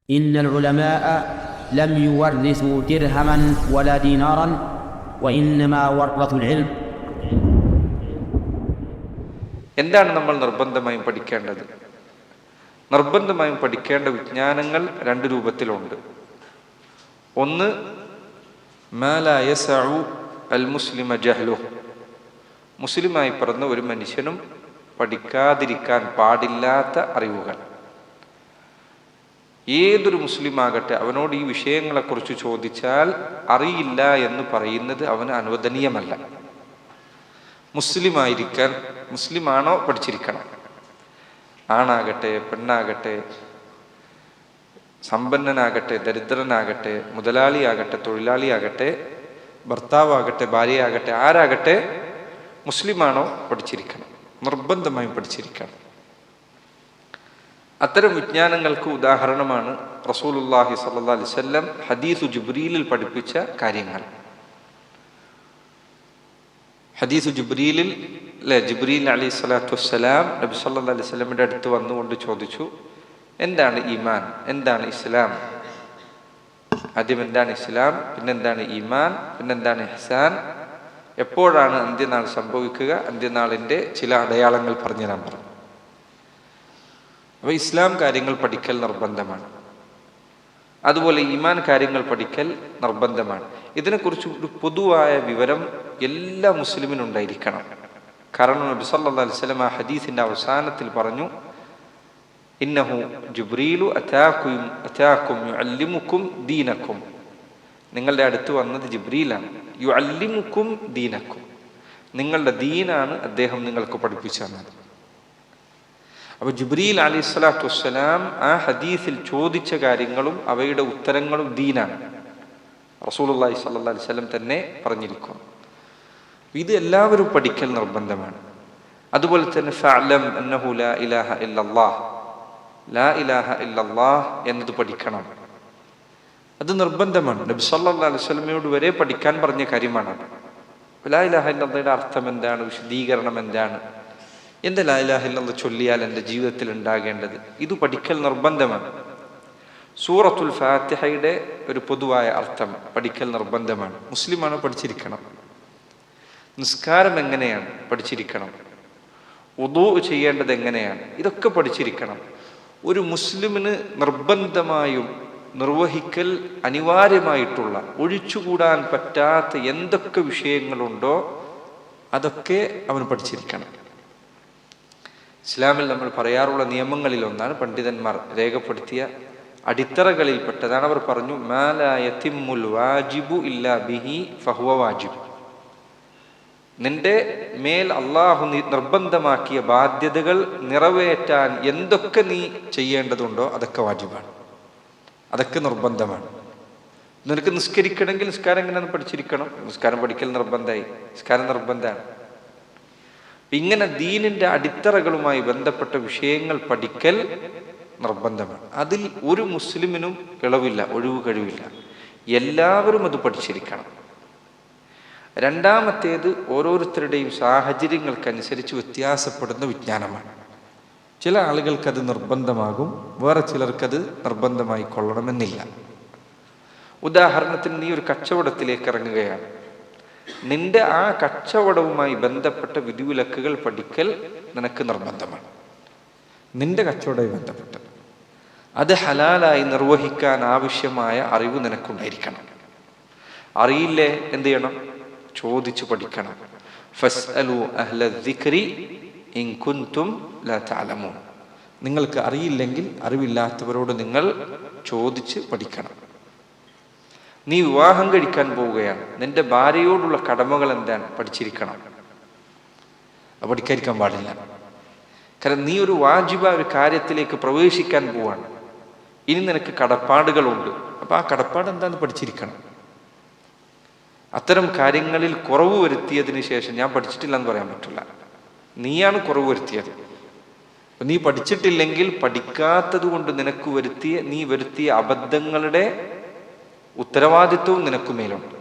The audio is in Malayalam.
إن العلماء لم يورثوا درهما ولا دينارا وإنما ورثوا العلم. എന്താണ് നമ്മൾ നിർബന്ധമായും പഠിക്കേണ്ടത്? നിർബന്ധമായും പഠിക്കേണ്ട വിജ്ഞാനങ്ങൾ രണ്ട് രൂപത്തിലുണ്ട്. ഒന്ന്, മാ ലാ യസഉ അൽ മുസ്ലിമ ജഹ്ലുഹു, മുസ്ലിമായി പിറന്ന ഒരു മനുഷ്യനും പഠിക്കാതിരിക്കാൻ പാടില്ലാത്ത അറിവുകൾ. ഏതൊരു മുസ്ലിമാകട്ടെ, അവനോട് ഈ വിഷയങ്ങളെക്കുറിച്ച് ചോദിച്ചാൽ അറിയില്ല എന്ന് പറയുന്നത് അവന് അനുവദനീയമല്ല. മുസ്ലിമായിരിക്കാൻ, മുസ്ലിമാണോ പഠിച്ചിരിക്കണം. ആണാകട്ടെ പെണ്ണാകട്ടെ, സമ്പന്നനാകട്ടെ ദരിദ്രനാകട്ടെ, മുതലാളിയാകട്ടെ തൊഴിലാളിയാകട്ടെ, ഭർത്താവാകട്ടെ ഭാര്യയാകട്ടെ, ആരാകട്ടെ, മുസ്ലിമാണോ പഠിച്ചിരിക്കണം, നിർബന്ധമായും പഠിച്ചിരിക്കണം. അത്തരം വിജ്ഞാനങ്ങൾക്ക് ഉദാഹരണമാണ് റസൂലുള്ളാഹി സ്വല്ലല്ലാഹി അലൈഹി വസല്ലം ഹദീസു ജിബ്രീലിൽ പഠിപ്പിച്ച കാര്യങ്ങൾ. ഹദീസു ജിബ്രീലിൽ ജിബ്രീൽ അലൈഹി സ്വലാത്തു വസ്സലാം നബി സല്ലല്ലാഹു അലൈഹി വസല്ലമിന്റെ അടുത്ത് വന്നുകൊണ്ട് ചോദിച്ചു, എന്താണ് ഈമാൻ, എന്താണ് ഇസ്ലാം? ആദ്യം എന്താണ് ഇസ്ലാം, പിന്നെന്താണ് ഈമാൻ, പിന്നെന്താണ് ഇഹ്സാൻ, എപ്പോഴാണ് അന്ത്യനാൾ സംഭവിക്കുക, അന്ത്യനാളിൻ്റെ ചില അടയാളങ്ങൾ പറഞ്ഞു തരാൻ പറഞ്ഞു. അപ്പോൾ ഇസ്ലാം കാര്യങ്ങൾ പഠിക്കൽ നിർബന്ധമാണ്. അതുപോലെ ഈമാൻ കാര്യങ്ങൾ പഠിക്കൽ നിർബന്ധമാണ്. ഇതിനെക്കുറിച്ച് ഒരു പൊതുവായ വിവരം എല്ലാ മുസ്ലിമിനുണ്ടായിരിക്കണം. കാരണം നബി സല്ലല്ലാഹു അലൈഹി വസല്ലം ആ ഹദീസിന്റെ അവസാനത്തിൽ പറഞ്ഞു, ഇന്നഹു ജിബ്രീലു അതാകും യുഅല്ലിമുക്കും ദീനക്കും, നിങ്ങളുടെ അടുത്ത് വന്നത് ജിബ്രീലാണ്. യുഅല്ലിമുക്കും ദീനക്കും, നിങ്ങളുടെ ദീനാണ് അദ്ദേഹം നിങ്ങൾക്ക് പഠിപ്പിച്ചു തന്നത്. അപ്പോൾ ജിബ്രീൽ അലൈഹി സ്വലാത്തു വസ്സലാം ആ ഹദീസിൽ ചോദിച്ച കാര്യങ്ങളും അവയുടെ ഉത്തരങ്ങളും ദീനാണ്. റസൂലുള്ളാഹി സ്വല്ലല്ലാഹു അലൈഹി വസല്ലം തന്നെ പറഞ്ഞിരിക്കുന്നു. ഇത് എല്ലാവരും പഠിക്കൽ നിർബന്ധമാണ്. അതുപോലെ തന്നെ ഫഅലം അന്നഹു ലാ ഇലാഹ ഇല്ലല്ലാഹ്, ലാ ഇലാഹ ഇല്ലല്ലാഹ് എന്നത് പഠിക്കണം. അത് നിർബന്ധമാണ്. നബി സല്ലല്ലാഹു അലൈഹി വസല്ലമയോട് വരെ പഠിക്കാൻ പറഞ്ഞ കാര്യമാണ്. ലാ ഇലാഹ ഇല്ലല്ലാഹയുടെ അർത്ഥം എന്താണ്, വിശദീകരണം എന്താണ്, എന്ത് ലാ ഇലാഹ ഇല്ലല്ലാഹ് ചൊല്ലിയാൽ എൻ്റെ ജീവിതത്തിൽ ഉണ്ടാകേണ്ടത്, ഇത് പഠിക്കൽ നിർബന്ധമാണ്. സൂറത്തുൽ ഫാത്തിഹയുടെ ഒരു പൊതുവായ അർത്ഥം പഠിക്കൽ നിർബന്ധമാണ്. മുസ്ലിമാണ് പഠിച്ചിരിക്കണം. നിസ്കാരം എങ്ങനെയാണ് പഠിച്ചിരിക്കണം. വുദൂ ചെയ്യേണ്ടത് എങ്ങനെയാണ്, ഇതൊക്കെ പഠിച്ചിരിക്കണം. ഒരു മുസ്ലിമിന് നിർബന്ധമായും നിർവഹിക്കൽ അനിവാര്യമായിട്ടുള്ള, ഒഴിച്ചുകൂടാൻ പറ്റാത്ത എന്തൊക്കെ വിഷയങ്ങളുണ്ടോ അതൊക്കെ അവന് പഠിച്ചിരിക്കണം. ഇസ്ലാമിൽ നമ്മൾ പറയാറുള്ള നിയമങ്ങളിൽ ഒന്നാണ്, പണ്ഡിതന്മാർ രേഖപ്പെടുത്തിയ അടിത്തറകളിൽപ്പെട്ടതാണ്. അവർ പറഞ്ഞു, മാ ലാ യതിമ്മുൽ വാജിബു ഇല്ലാ ബിഹി ഫഹുവ വാജിബ്, നിന്റെ മേൽ അള്ളാഹു നിർബന്ധമാക്കിയ ബാധ്യതകൾ നിറവേറ്റാൻ എന്തൊക്കെ നീ ചെയ്യേണ്ടതുണ്ടോ അതൊക്കെ വാജിബാണ്, അതൊക്കെ നിർബന്ധമാണ്. നിനക്ക് നിസ്കരിക്കണമെങ്കിൽ നിസ്കാരം എങ്ങനെയാണെന്ന് പഠിച്ചിരിക്കണം. നിസ്കാരം പഠിക്കൽ നിർബന്ധമായി, നിസ്കാരം നിർബന്ധമാണ്. ഇങ്ങനെ ദീനിന്റെ അടിത്തറകളുമായി ബന്ധപ്പെട്ട വിഷയങ്ങൾ പഠിക്കൽ നിർബന്ധമാണ്. അതിൽ ഒരു മുസ്ലിമിനും ഇളവില്ല, ഒഴിവ് കഴിവില്ല. എല്ലാവരും അത് പഠിച്ചിരിക്കണം. രണ്ടാമത്തേത്, ഓരോരുത്തരുടെയും സാഹചര്യങ്ങൾക്കനുസരിച്ച് വ്യത്യാസപ്പെടുന്ന വിജ്ഞാനമാണ്. ചില ആളുകൾക്കത് നിർബന്ധമാകും, വേറെ ചിലർക്കത് നിർബന്ധമായി കൊള്ളണമെന്നില്ല. ഉദാഹരണത്തിന്, നീ ഒരു കച്ചവടത്തിലേക്ക് ഇറങ്ങുകയാണ്. നിന്റെ ആ കച്ചവടവുമായി ബന്ധപ്പെട്ട വിധിവിലക്കുകൾ പഠിക്കൽ നിനക്ക് നിർബന്ധമാണ്. നിന്റെ കച്ചവടവുമായി ബന്ധപ്പെട്ട് അത് ഹലാലായി നിർവഹിക്കാൻ ആവശ്യമായ അറിവ് നിനക്കുണ്ടായിരിക്കണം. അറിയില്ലേ, എന്ത് ചെയ്യണം? ചോദിച്ചു പഠിക്കണം. ഫസ്അലു അഹ്ല ദിക്രി ഇൻ കുൻതും ലാ തഅലമൂൻ, നിങ്ങൾക്ക് അറിയില്ലെങ്കിൽ അറിവില്ലാത്തവരോട് നിങ്ങൾ ചോദിച്ച് പഠിക്കണം. നീ വിവാഹം കഴിക്കാൻ പോവുകയാണ്, നിന്റെ ഭാര്യയോടുള്ള കടമകൾ എന്താണ് പഠിച്ചിരിക്കണം. അത് പഠിക്കാതിരിക്കാൻ പാടില്ല. കാരണം നീ ഒരു വാജിബ ഒരു കാര്യത്തിലേക്ക് പ്രവേശിക്കാൻ പോവാണ്. ഇനി നിനക്ക് കടപ്പാടുകളുണ്ട്, അപ്പൊ ആ കടപ്പാട് എന്താണെന്ന് പഠിച്ചിരിക്കണം. അത്തരം കാര്യങ്ങളിൽ കുറവ് വരുത്തിയതിന് ശേഷം ഞാൻ പഠിച്ചിട്ടില്ല എന്ന് പറയാൻ പറ്റില്ല. നീയാണ് കുറവ് വരുത്തിയത്. നീ പഠിച്ചിട്ടില്ലെങ്കിൽ പഠിക്കാത്തത് കൊണ്ട് നീ വരുത്തിയ അബദ്ധങ്ങളുടെ ഉത്തരവാദിത്വവും നിനക്ക് മേലുണ്ട്.